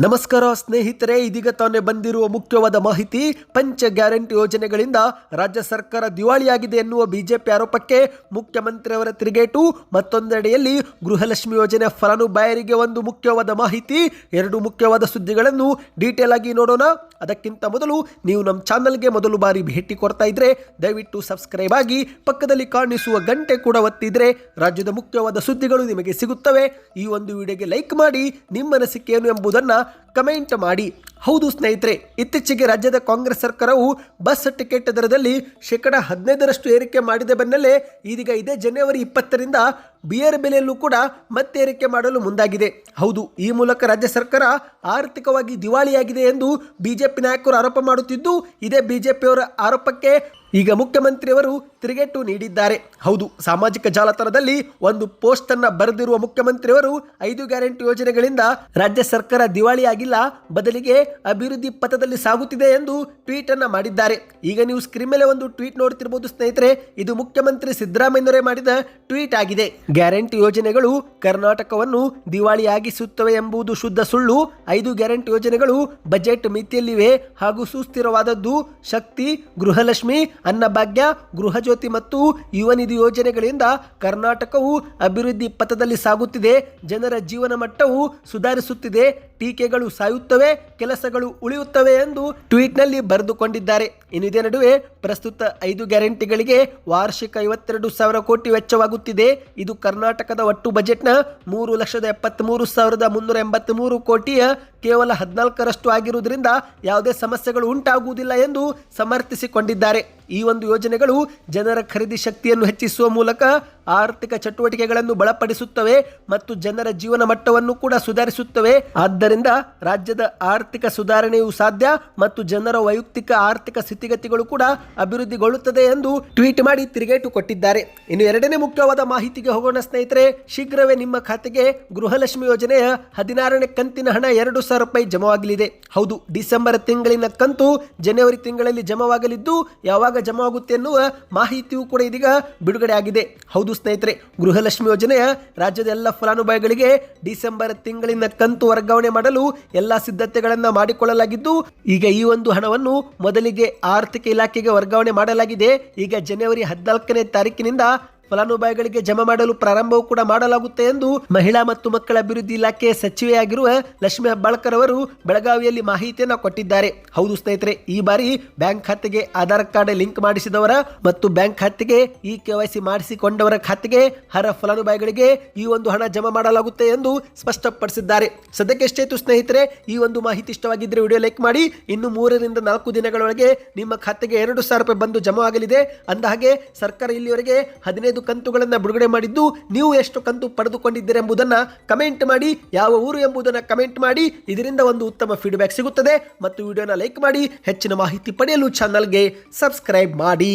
ನಮಸ್ಕಾರ ಸ್ನೇಹಿತರೆ, ಇದೀಗ ತಾನೇ ಬಂದಿರುವ ಮುಖ್ಯವಾದ ಮಾಹಿತಿ. ಪಂಚ ಗ್ಯಾರಂಟಿ ಯೋಜನೆಗಳಿಂದ ರಾಜ್ಯ ಸರ್ಕಾರ ದಿವಾಳಿಯಾಗಿದೆ ಎನ್ನುವ ಬಿಜೆಪಿ ಆರೋಪಕ್ಕೆ ಮುಖ್ಯಮಂತ್ರಿಯವರ ತಿರುಗೇಟು. ಮತ್ತೊಂದೆಡೆಯಲ್ಲಿ ಗೃಹಲಕ್ಷ್ಮಿ ಯೋಜನೆ ಫಲಾನುಭವಿಯರಿಗೆ ಒಂದು ಮುಖ್ಯವಾದ ಮಾಹಿತಿ. ಎರಡು ಮುಖ್ಯವಾದ ಸುದ್ದಿಗಳನ್ನು ಡೀಟೇಲ್ ಆಗಿ ನೋಡೋಣ. ಅದಕ್ಕಿಂತ ಮೊದಲು ನೀವು ನಮ್ಮ ಚಾನಲ್ಗೆ ಮೊದಲು ಬಾರಿ ಭೇಟಿ ಕೊಡ್ತಾ ಇದ್ರೆ ದಯವಿಟ್ಟು ಸಬ್ಸ್ಕ್ರೈಬ್ ಆಗಿ, ಪಕ್ಕದಲ್ಲಿ ಕಾಣಿಸುವ ಗಂಟೆ ಕೂಡ ಒತ್ತಿದ್ರೆ ರಾಜ್ಯದ ಮುಖ್ಯವಾದ ಸುದ್ದಿಗಳು ನಿಮಗೆ ಸಿಗುತ್ತವೆ. ಈ ಒಂದು ವಿಡಿಯೋಗೆ ಲೈಕ್ ಮಾಡಿ, ನಿಮ್ಮ ಅನಿಸಿಕೆ ಏನು ಎಂಬುದನ್ನು ಕಮೆಂಟ್ ಮಾಡಿ. ಹೌದು ಸ್ನೇಹಿತರೆ, ಇತ್ತೀಚೆಗೆ ರಾಜ್ಯದ ಕಾಂಗ್ರೆಸ್ ಸರ್ಕಾರವು ಬಸ್ ಟಿಕೆಟ್ ದರದಲ್ಲಿ 15% ಏರಿಕೆ ಮಾಡಿದ ಬೆನ್ನಲ್ಲೇ ಇದೀಗ ಇದೇ ಜನವರಿ 20ರಿಂದ ಬಿಯರ್ ಬೆಲೆಯಲ್ಲೂ ಕೂಡ ಮತ್ತೆ ಏರಿಕೆ ಮಾಡಲು ಮುಂದಾಗಿದೆ. ಹೌದು, ಈ ಮೂಲಕ ರಾಜ್ಯ ಸರ್ಕಾರ ಆರ್ಥಿಕವಾಗಿ ದಿವಾಳಿಯಾಗಿದೆ ಎಂದು ಬಿಜೆಪಿ ನಾಯಕರು ಆರೋಪ ಮಾಡುತ್ತಿದ್ದು, ಇದೇ ಬಿಜೆಪಿಯವರ ಆರೋಪಕ್ಕೆ ಈಗ ಮುಖ್ಯಮಂತ್ರಿಯವರು ತಿರುಗೇಟು ನೀಡಿದ್ದಾರೆ. ಹೌದು, ಸಾಮಾಜಿಕ ಜಾಲತಾಣದಲ್ಲಿ ಒಂದು ಪೋಸ್ಟ್ ಅನ್ನ ಬರೆದಿರುವ ಮುಖ್ಯಮಂತ್ರಿಯವರು 5 ಗ್ಯಾರಂಟಿ ಯೋಜನೆಗಳಿಂದ ರಾಜ್ಯ ಸರ್ಕಾರ ದಿವಾಳಿಯಾಗಿಲ್ಲ, ಬದಲಿಗೆ ಅಭಿವೃದ್ಧಿ ಪಥದಲ್ಲಿ ಸಾಗುತ್ತಿದೆ ಎಂದು ಟ್ವೀಟ್ ಅನ್ನ ಮಾಡಿದ್ದಾರೆ. ಈಗ ನೀವು ಸ್ಕ್ರೀನ್ ಮೇಲೆ ಒಂದು ಟ್ವೀಟ್ ನೋಡ್ತಿರಬಹುದು ಸ್ನೇಹಿತರೆ. ಇದು ಮುಖ್ಯಮಂತ್ರಿ ಸಿದ್ದರಾಮಯ್ಯನವರೇ ಮಾಡಿದ ಟ್ವೀಟ್ ಆಗಿದೆ. ಗ್ಯಾರಂಟಿ ಯೋಜನೆಗಳು ಕರ್ನಾಟಕವನ್ನು ದಿವಾಳಿಯಾಗಿಸುತ್ತವೆ ಎಂಬುದು ಶುದ್ಧ ಸುಳ್ಳು. 5 ಗ್ಯಾರಂಟಿ ಯೋಜನೆಗಳು ಬಜೆಟ್ ಮಿತಿಯಲ್ಲಿವೆ ಹಾಗೂ ಸುಸ್ಥಿರವಾದದ್ದು. ಶಕ್ತಿ, ಗೃಹಲಕ್ಷ್ಮಿ, ಅನ್ನಭಾಗ್ಯ, ಗೃಹ ಜ್ಯೋತಿ ಮತ್ತು ಯುವ ನಿಧಿ ಯೋಜನೆಗಳಿಂದ ಕರ್ನಾಟಕವು ಅಭಿವೃದ್ಧಿ ಪಥದಲ್ಲಿ ಸಾಗುತ್ತಿದೆ. ಜನರ ಜೀವನ ಮಟ್ಟವು ಸುಧಾರಿಸುತ್ತಿದೆ. ಟೀಕೆಗಳು ಸಾಯುತ್ತವೆ, ಕೆಲಸಗಳು ಉಳಿಯುತ್ತವೆ ಎಂದು ಟ್ವೀಟ್ನಲ್ಲಿ ಬರೆದುಕೊಂಡಿದ್ದಾರೆ. ಇನ್ನು ಇದೇ ನಡುವೆ ಪ್ರಸ್ತುತ 5 ಗ್ಯಾರಂಟಿಗಳಿಗೆ ವಾರ್ಷಿಕ 52,000 ಕೋಟಿ ವೆಚ್ಚವಾಗುತ್ತಿದೆ. ಇದು ಕರ್ನಾಟಕದ ಒಟ್ಟು ಬಜೆಟ್ನ 3,73,383 ಕೋಟಿಯ ಕೇವಲ 14% ಆಗಿರುವುದರಿಂದ ಯಾವುದೇ ಸಮಸ್ಯೆಗಳು ಉಂಟಾಗುವುದಿಲ್ಲ ಎಂದು ಸಮರ್ಥಿಸಿಕೊಂಡಿದ್ದಾರೆ. ಈ ಒಂದು ಯೋಜನೆಗಳು ಜನರ ಖರೀದಿ ಶಕ್ತಿಯನ್ನು ಹೆಚ್ಚಿಸುವ ಮೂಲಕ ಆರ್ಥಿಕ ಚಟುವಟಿಕೆಗಳನ್ನು ಬಲಪಡಿಸುತ್ತವೆ ಮತ್ತು ಜನರ ಜೀವನ ಮಟ್ಟವನ್ನು ಕೂಡ ಸುಧಾರಿಸುತ್ತವೆ. ಆದ್ದರಿಂದ ರಾಜ್ಯದ ಆರ್ಥಿಕ ಸುಧಾರಣೆಯು ಸಾಧ್ಯ ಮತ್ತು ಜನರ ವೈಯಕ್ತಿಕ ಆರ್ಥಿಕ ಸ್ಥಿತಿಗತಿಗಳು ಕೂಡ ಅಭಿವೃದ್ಧಿಗೊಳ್ಳುತ್ತದೆ ಎಂದು ಟ್ವೀಟ್ ಮಾಡಿ ತಿರುಗೇಟು ಕೊಟ್ಟಿದ್ದಾರೆ. ಇನ್ನು ಎರಡನೇ ಮುಖ್ಯವಾದ ಮಾಹಿತಿಗೆ ಹೋಗೋಣ ಸ್ನೇಹಿತರೆ. ಶೀಘ್ರವೇ ನಿಮ್ಮ ಖಾತೆಗೆ ಗೃಹಲಕ್ಷ್ಮಿ ಯೋಜನೆಯ 16ನೇ ಕಂತಿನ ಹಣ 2,000 ರೂಪಾಯಿ ಜಮವಾಗಲಿದೆ. ಹೌದು, ಡಿಸೆಂಬರ್ ತಿಂಗಳಿನ ಕಂತು ಜನವರಿ ತಿಂಗಳಲ್ಲಿ ಜಮವಾಗಲಿದ್ದು, ಯಾವಾಗ ಜಮವಾಗುತ್ತೆ ಎನ್ನುವ ಮಾಹಿತಿಯೂ ಕೂಡ ಇದೀಗ ಬಿಡುಗಡೆ ಆಗಿದೆ. ಹೌದು ಸ್ನೇಹಿತರೆ, ಗೃಹಲಕ್ಷ್ಮಿ ಯೋಜನೆಯ ರಾಜ್ಯದ ಎಲ್ಲ ಫಲಾನುಭವಿಗಳಿಗೆ ಡಿಸೆಂಬರ್ ತಿಂಗಳಿನ ಕಂತು ವರ್ಗಾವಣೆ ಮಾಡಲು ಎಲ್ಲಾ ಸಿದ್ಧತೆಗಳನ್ನು ಮಾಡಿಕೊಳ್ಳಲಾಗಿದ್ದು, ಈಗ ಈ ಒಂದು ಹಣವನ್ನು ಮೊದಲಿಗೆ ಆರ್ಥಿಕ ಇಲಾಖೆಗೆ ವರ್ಗಾವಣೆ ಮಾಡಲಾಗಿದೆ. ಈಗ ಜನವರಿ 14ನೇ ತಾರೀಕಿನಿಂದ ಫಲಾನುಭವಿಗಳಿಗೆ ಜಮಾ ಮಾಡಲು ಪ್ರಾರಂಭವೂ ಕೂಡ ಮಾಡಲಾಗುತ್ತೆ ಎಂದು ಮಹಿಳಾ ಮತ್ತು ಮಕ್ಕಳ ಅಭಿವೃದ್ಧಿ ಇಲಾಖೆ ಸಚಿವೆಯಾಗಿರುವ ಲಕ್ಷ್ಮಿ ಹೆಬ್ಬಾಳ್ಕರ್ ಅವರು ಬೆಳಗಾವಿಯಲ್ಲಿ ಮಾಹಿತಿಯನ್ನು ಕೊಟ್ಟಿದ್ದಾರೆ. ಹೌದು ಸ್ನೇಹಿತರೆ, ಈ ಬಾರಿ ಬ್ಯಾಂಕ್ ಖಾತೆಗೆ ಆಧಾರ್ ಕಾರ್ಡ್ ಲಿಂಕ್ ಮಾಡಿಸಿದವರ ಮತ್ತು ಬ್ಯಾಂಕ್ ಖಾತೆಗೆ KYC ಮಾಡಿಸಿಕೊಂಡವರ ಖಾತೆಗೆ ಅರ್ಹ ಫಲಾನುಭವಿಗಳಿಗೆ ಈ ಒಂದು ಹಣ ಜಮಾ ಮಾಡಲಾಗುತ್ತೆ ಎಂದು ಸ್ಪಷ್ಟಪಡಿಸಿದ್ದಾರೆ. ಸದ್ಯಕ್ಕೆ ಎಷ್ಟಾಯ್ತು ಸ್ನೇಹಿತರೆ, ಈ ಒಂದು ಮಾಹಿತಿ ಇಷ್ಟವಾಗಿದ್ದರೆ ವಿಡಿಯೋ ಲೈಕ್ ಮಾಡಿ. ಇನ್ನು 3 ರಿಂದ 4 ದಿನಗಳೊಳಗೆ ನಿಮ್ಮ ಖಾತೆಗೆ 2,000 ರೂಪಾಯಿ ಬಂದು ಜಮಾ ಆಗಲಿದೆ. ಅಂದಹಾಗೆ ಸರ್ಕಾರ ಇಲ್ಲಿವರೆಗೆ 15 ಕಂತುಗಳನ್ನು ಬಿಡುಗಡೆ ಮಾಡಿದ್ದು, ನೀವು ಎಷ್ಟು ಕಂತು ಪಡೆದುಕೊಂಡಿದ್ದೀರಿ ಎಂಬುದನ್ನು ಕಮೆಂಟ್ ಮಾಡಿ. ಯಾವ ಊರು ಎಂಬುದನ್ನು ಕಮೆಂಟ್ ಮಾಡಿ. ಇದರಿಂದ ಒಂದು ಉತ್ತಮ ಫೀಡ್ಬ್ಯಾಕ್ ಸಿಗುತ್ತದೆ. ಮತ್ತು ವಿಡಿಯೋನ ಲೈಕ್ ಮಾಡಿ. ಹೆಚ್ಚಿನ ಮಾಹಿತಿ ಪಡೆಯಲು ಚಾನಲ್ಗೆ ಸಬ್ಸ್ಕ್ರೈಬ್ ಮಾಡಿ.